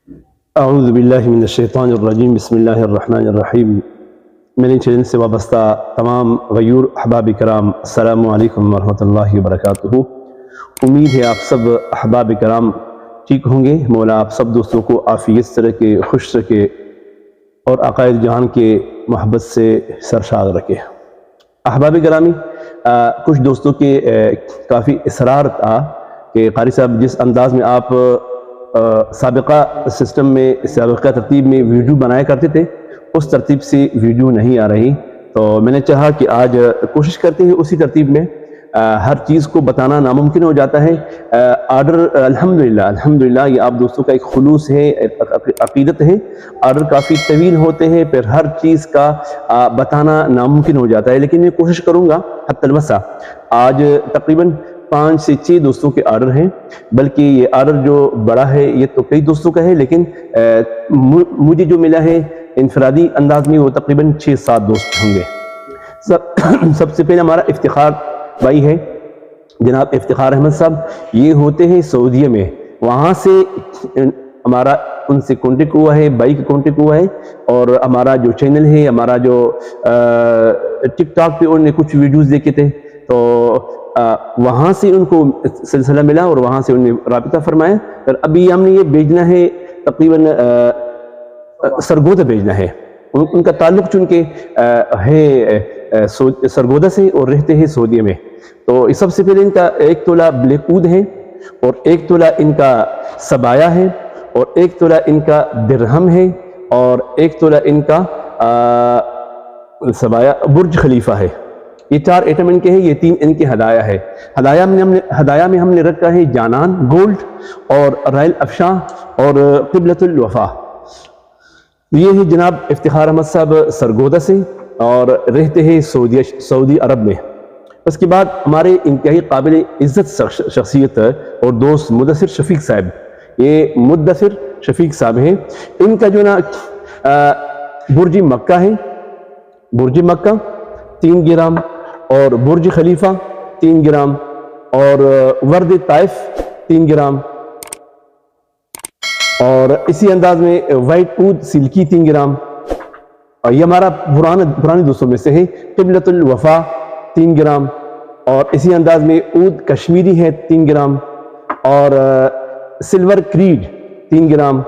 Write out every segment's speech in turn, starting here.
اعوذ باللہ من الشیطان الرجیم، بسم اللہ الرحمن الرحیم۔ میرے چینل سے وابستہ تمام غیور احباب کرام، السلام علیکم ورحمۃ اللہ وبرکاتہ۔ امید ہے آپ سب احباب کرام ٹھیک ہوں گے۔ مولا آپ سب دوستوں کو عافیت سے رکھے، خوش رکھے اور عقائد جہان کے محبت سے سرشار رکھے۔ احباب کرامی، کچھ دوستوں کے کافی اصرار تھا کہ قاری صاحب جس انداز میں آپ سابقہ سسٹم میں، سابقہ ترتیب میں ویڈیو بنایا کرتے تھے، اس ترتیب سے ویڈیو نہیں آ رہی، تو میں نے چاہا کہ آج کوشش کرتے ہیں اسی ترتیب میں۔ ہر چیز کو بتانا ناممکن ہو جاتا ہے۔ آرڈر الحمدللہ یہ آپ دوستوں کا ایک خلوص ہے، عقیدت ہے۔ آرڈر کافی طویل ہوتے ہیں، پھر ہر چیز کا بتانا ناممکن ہو جاتا ہے، لیکن میں کوشش کروں گا حتی الوسع۔ آج تقریباً 5 سے 6 دوستوں کے آرڈر ہیں، بلکہ یہ آرڈر جو بڑا ہے یہ تو کئی دوستوں کا ہے، لیکن مجھے جو ملا ہے انفرادی انداز میں وہ تقریباً 6-7 دوست ہوں گے۔ سب سے پہلے ہمارا افتخار بھائی ہے، جناب افتخار احمد صاحب۔ یہ ہوتے ہیں سعودیہ میں، وہاں سے ہمارا ان سے کانٹیکٹ ہوا ہے، بائی کا کانٹیکٹ ہوا ہے، اور ہمارا جو چینل ہے، ہمارا جو ٹک ٹاک پہ انہوں نے کچھ ویڈیوز دیکھے تھے، تو وہاں سے ان کو سلسلہ ملا اور وہاں سے انہوں نے رابطہ فرمایا۔ اور ابھی ہم نے یہ بھیجنا ہے، تقریباً سرگودا بھیجنا ہے۔ ان کا تعلق چونکہ ہے سرگودا سے اور رہتے ہیں سعودیہ میں، تو سب سے پہلے ان کا 1 تولہ بلیک اود ہے، اور 1 تولہ ان کا سبایا ہے، اور 1 تولہ ان کا درہم ہے، اور 1 تولہ ان کا سبایا برج خلیفہ ہے۔ یہ 4 ایٹم ان کے ہیں، یہ 3 ان کے ہدایہ ہے۔ ہدایہ میں ہم نے رکھا ہے جانان گولڈ اور رائل افشاں اور قبلۃ الوفا۔ یہ ہے جناب افتخار احمد صاحب سرگودا سے، اور رہتے ہیں سعودی عرب میں۔ اس کے بعد ہمارے انتہائی قابل عزت شخصیت اور دوست مدثر شفیق صاحب، یہ مدثر شفیق صاحب ہیں۔ ان کا جو نا برج مکہ ہے، برج مکہ 3 گرام، اور برج خلیفہ 3 گرام، اور ورد طائف 3 گرام، اور اسی انداز میں وائٹ اود سلکی 3 گرام، اور یہ ہمارا پرانے دوستوں میں سے ہے۔ قبلۃ الوفا 3 گرام، اور اسی انداز میں اود کشمیری ہے 3 گرام، اور سلور کریڈ 3 گرام،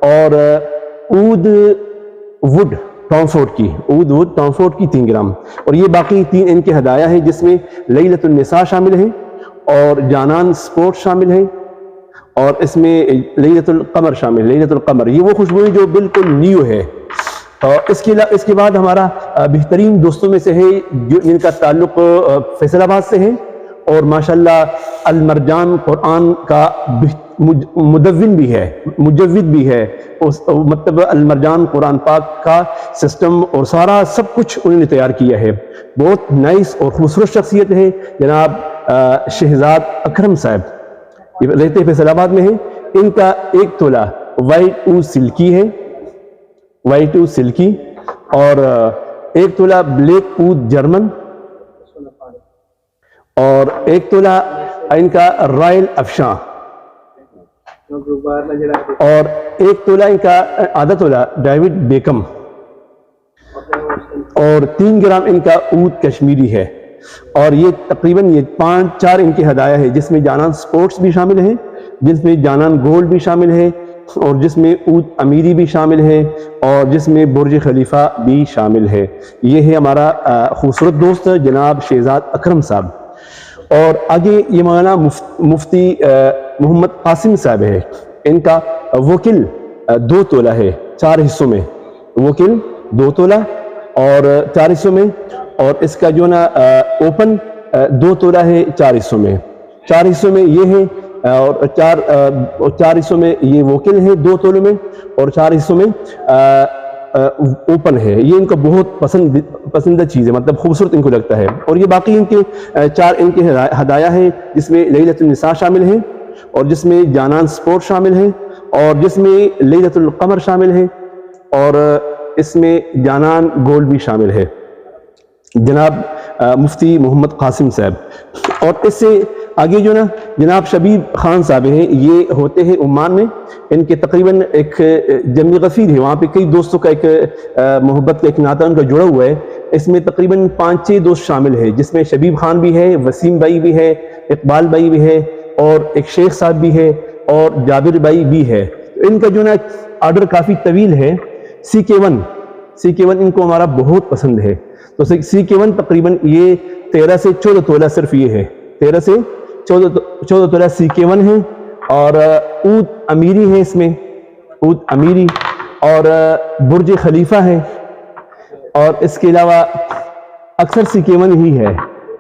اور اود وڈ ٹامفورڈ کی، اود وڈ ٹامفورڈ کی 3 گرام، اور یہ باقی 3 ان کے ہدایہ ہیں، جس میں لیلۃ النساء شامل ہے، اور جانان سپورٹ شامل ہے، اور اس میں لیلۃ القمر شامل ہے۔ لیلۃ القمر یہ وہ خوشبو ہے جو بالکل نیو ہے۔ اور اس کے بعد ہمارا بہترین دوستوں میں سے ہے جن کا تعلق فیصل آباد سے ہے، اور ماشاءاللہ المرجان قرآن کا مدون بھی ہے، مجود بھی ہے، مطلب المرجان قرآن پاک کا سسٹم اور سارا سب کچھ انہوں نے تیار کیا ہے۔ بہت نائس اور خوبصورت شخصیت ہے جناب شہزاد اکرم صاحب، یہ رہتے فیصل آباد میں ہیں۔ ان کا 1 تولہ وائٹ اود سلکی ہے، وائٹ اود سلکی، اور 1 تولہ بلیک اود جرمن، اور 1 تولہ ان کا رائل افشاں، اور 1 تولہ ان کا آدھا تولہ ڈیوڈ بیکم، اور 3 گرام ان کا اود کشمیری ہے۔ اور یہ تقریباً یہ 5-4 ان کے ہدایہ ہے، جس میں جانان سپورٹس بھی شامل ہیں، جس میں جانان گولڈ بھی شامل ہے، اور جس میں اود امیری بھی شامل ہے، اور جس میں برج خلیفہ بھی شامل ہے۔ یہ ہے ہمارا خوبصورت دوست جناب شہزاد اکرم صاحب۔ اور آگے یہ مولانا مفتی محمد قاسم صاحب ہے، ان کا وکل 2 تولہ ہے 4 حصوں میں، وکل 2 تولہ اور 4 حصوں میں، اور اس کا جو نا اوپن 2 تولہ ہے 4 حصوں میں، 4 حصوں میں یہ ہے، اور 4 حصوں میں یہ وکل ہے 2 تولوں میں، اور 4 حصوں میں اوپن ہے۔ یہ ان کا بہت پسندہ چیز ہے، مطلب خوبصورت ان کو لگتا ہے۔ اور یہ باقی ان کے 4 ان کے ہدایہ ہے، جس میں لیلۃ النساء شامل ہیں، اور جس میں جانان سپورٹ شامل ہے، اور جس میں لیلۃ القمر شامل ہے، اور اس میں جانان گولڈ بھی شامل ہے، جناب مفتی محمد قاسم صاحب۔ اور اس سے آگے جو نا جناب شبیب خان صاحب ہیں، یہ ہوتے ہیں عمان میں، ان کے تقریباً ایک جمع غفیر ہے، وہاں پہ کئی دوستوں کا ایک محبت کا ایک ناطہ ان کا جڑا ہوا ہے، اس میں تقریباً 5-6 دوست شامل ہیں، جس میں شبیب خان بھی ہے، وسیم بھائی بھی ہے، اقبال بھائی بھی ہے، اور ایک شیخ صاحب بھی ہے، اور جابر بھائی بھی ہے۔ ان کا جو نا آرڈر کافی طویل ہے۔ CK1 ان کو ہمارا بہت پسند ہے، تو CK1 تقریباً یہ 13 سے 14 تولہ صرف یہ ہے، 13 سے 14 تولہ CK1 ہے، اور اود امیری ہے، اس میں اود امیری اور برج خلیفہ ہے، اور اس کے علاوہ اکثر CK1 ہی ہے،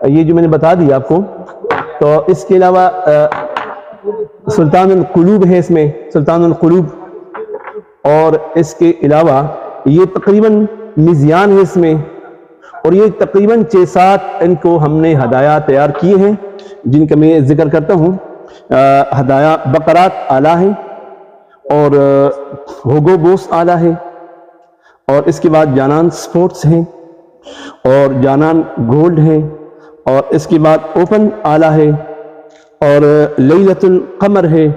یہ جو میں نے بتا دیا آپ کو۔ تو اس کے علاوہ سلطان القلوب ہے، اس میں سلطان القلوب، اور اس کے علاوہ یہ تقریباً مزیان ہے اس میں، اور یہ تقریباً 6-7 ان کو ہم نے ہدایات تیار کیے ہیں، جن کا میں ذکر کرتا ہوں۔ ہدایہ بقرات آلہ ہے، اور ہوگو بوس آلہ ہے، اور اس کے بعد جانان سپورٹس ہیں، اور جانان گولڈ ہے، اور اس کے بعد اوپن آلہ ہے، اور لیلۃ القمر ہے،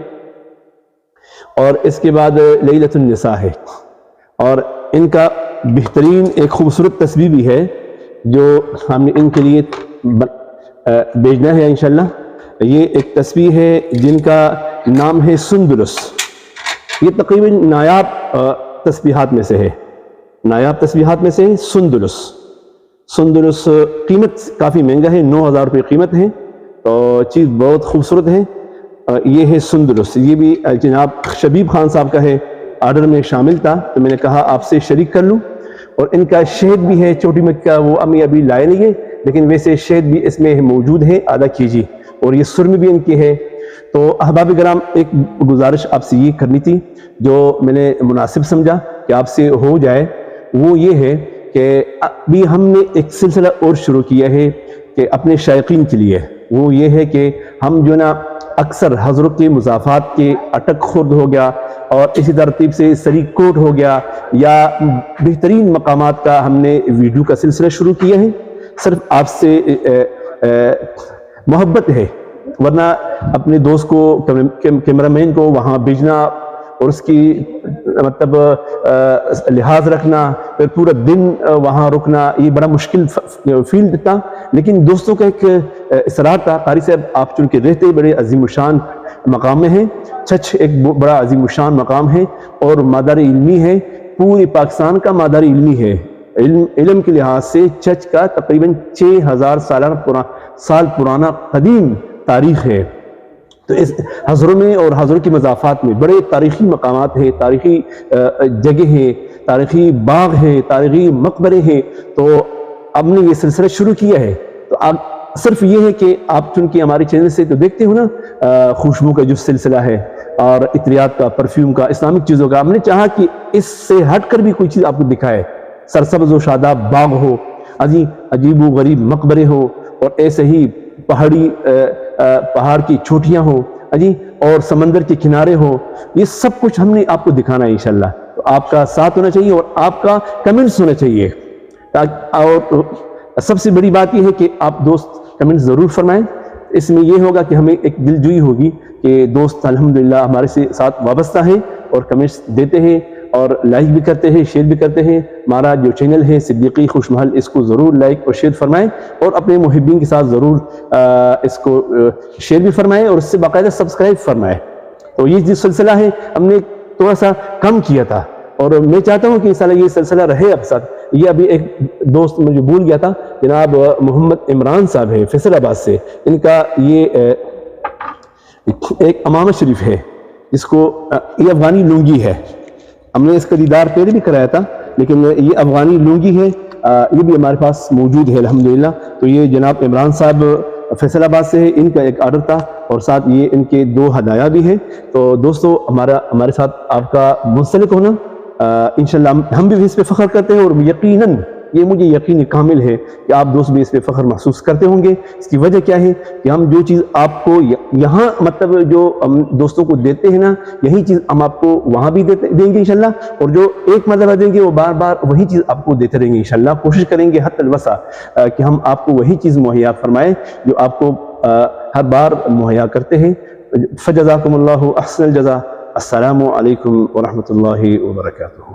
اور اس کے بعد لیلۃ النساء ہے، اور ان کا بہترین ایک خوبصورت تصویر بھی ہے جو ہم نے ان کے لیے بھیجنا ہے انشاءاللہ۔ یہ ایک تصویر ہے جن کا نام ہے سندرس، یہ تقریباً نایاب تسبیحات میں سے ہے، نایاب تسبیحات میں سے سندرس قیمت کافی مہنگا ہے، 9000 روپے قیمت ہے، تو چیز بہت خوبصورت ہے۔ یہ ہے سندرس، یہ بھی جناب شبیب خان صاحب کا ہے، آرڈر میں شامل تھا، تو میں نے کہا آپ سے شریک کر لوں۔ اور ان کا شہد بھی ہے چھوٹی مکھ کا، وہ ابھی لائے نہیں ہے، لیکن ویسے شہد بھی اس میں موجود ہے آدھا کیجی، اور یہ سرم بھی ان کی ہے۔ تو احباب کرام، ایک گزارش آپ سے یہ کرنی تھی جو میں نے مناسب سمجھا کہ آپ سے ہو جائے، وہ یہ ہے کہ ابھی ہم نے ایک سلسلہ اور شروع کیا ہے کہ اپنے شائقین کے لیے، وہ یہ ہے کہ ہم جو نا اکثر حضرت کے مضافات کے اٹک خورد ہو گیا، اور اسی ترتیب سے سری کوٹ ہو گیا، یا بہترین مقامات کا ہم نے ویڈیو کا سلسلہ شروع کیا ہے، صرف آپ سے محبت ہے، ورنہ اپنے دوست کو کیمرہ مین کو وہاں بھیجنا اور اس کی مطلب لحاظ رکھنا، پھر پورا دن وہاں رکنا، یہ بڑا مشکل فیلڈ تھا، لیکن دوستوں کا ایک اصرار تھا۔ قاری صاحب آپ چونکہ رہتے بڑے عظیم الشان مقام میں ہیں، چھچ ایک بڑا عظیم الشان مقام ہے اور مادر علمی ہے، پورے پاکستان کا مادر علمی ہے، علم کے لحاظ سے چھچ کا تقریباً 6000 سال پرانا قدیم تاریخ ہے۔ تو اس حضروں میں اور حضروں کی مضافات میں بڑے تاریخی مقامات ہیں، تاریخی جگہ ہیں، تاریخی باغ ہیں، تاریخی مقبرے ہیں۔ تو اب نے یہ سلسلہ شروع کیا ہے، تو اب صرف یہ ہے کہ آپ چونکہ ہمارے چینل سے تو دیکھتے ہو نا خوشبو کا جو سلسلہ ہے، اور عطریات کا، پرفیوم کا، اسلامک چیزوں کا، ہم نے چاہا کہ اس سے ہٹ کر بھی کوئی چیز آپ کو دکھائے، سرسبز و شاداب باغ ہو، عجیب و غریب مقبرے ہو، اور ایسے ہی پہاڑ کی چوٹیاں ہوں اور سمندر کے کنارے ہوں، یہ سب کچھ ہم نے آپ کو دکھانا ہے انشاءاللہ۔ تو آپ کا ساتھ ہونا چاہیے اور آپ کا کمنٹس ہونا چاہیے، اور سب سے بڑی بات یہ ہے کہ آپ دوست کمنٹس ضرور فرمائیں، اس میں یہ ہوگا کہ ہمیں ایک دلجوئی ہوگی کہ دوست الحمدللہ ہمارے ساتھ وابستہ ہیں اور کمنٹس دیتے ہیں اور لائک بھی کرتے ہیں، شیئر بھی کرتے ہیں۔ ہمارا جو چینل ہے صدیقی خوش محل، اس کو ضرور لائک اور شیئر فرمائیں، اور اپنے محبین کے ساتھ ضرور اس کو شیئر بھی فرمائیں اور اس سے باقاعدہ سبسکرائب فرمائیں۔ تو یہ جو سلسلہ ہے ہم نے تھوڑا سا کم کیا تھا، اور میں چاہتا ہوں کہ انشاءاللہ یہ سلسلہ رہے اب ساتھ۔ یہ ابھی ایک دوست مجھے بھول گیا تھا، جناب محمد عمران صاحب ہے فیصل آباد سے، ان کا یہ ایک امامہ شریف ہے، جس کو یہ افغانی لنگی ہے، ہم نے اس کا دیدار پہلے بھی کرایا تھا، لیکن یہ افغانی لنگی ہے، یہ بھی ہمارے پاس موجود ہے الحمدللہ۔ تو یہ جناب عمران صاحب فیصل آباد سے ہے، ان کا ایک آرڈر تھا، اور ساتھ یہ ان کے 2 ہدایہ بھی ہیں۔ تو دوستو ہمارے ساتھ آپ کا منسلک ہونا انشاءاللہ ہم بھی اس پہ فخر کرتے ہیں، اور یقیناً یہ مجھے یقین کامل ہے کہ آپ دوست بھی اس پہ فخر محسوس کرتے ہوں گے۔ اس کی وجہ کیا ہے کہ ہم جو چیز آپ کو یہاں مطلب جو ہم دوستوں کو دیتے ہیں نا، یہی چیز ہم آپ کو وہاں بھی دیں گے انشاءاللہ، اور جو ایک مرتبہ دیں گے وہ بار بار وہی چیز آپ کو دیتے رہیں گے انشاءاللہ۔ کوشش کریں گے حتی الوسع کہ ہم آپ کو وہی چیز مہیا فرمائیں جو آپ کو ہر بار مہیا کرتے ہیں۔ فجزاکم اللہ احسن الجزا۔ السلام علیکم ورحمۃ اللہ وبرکاتہ۔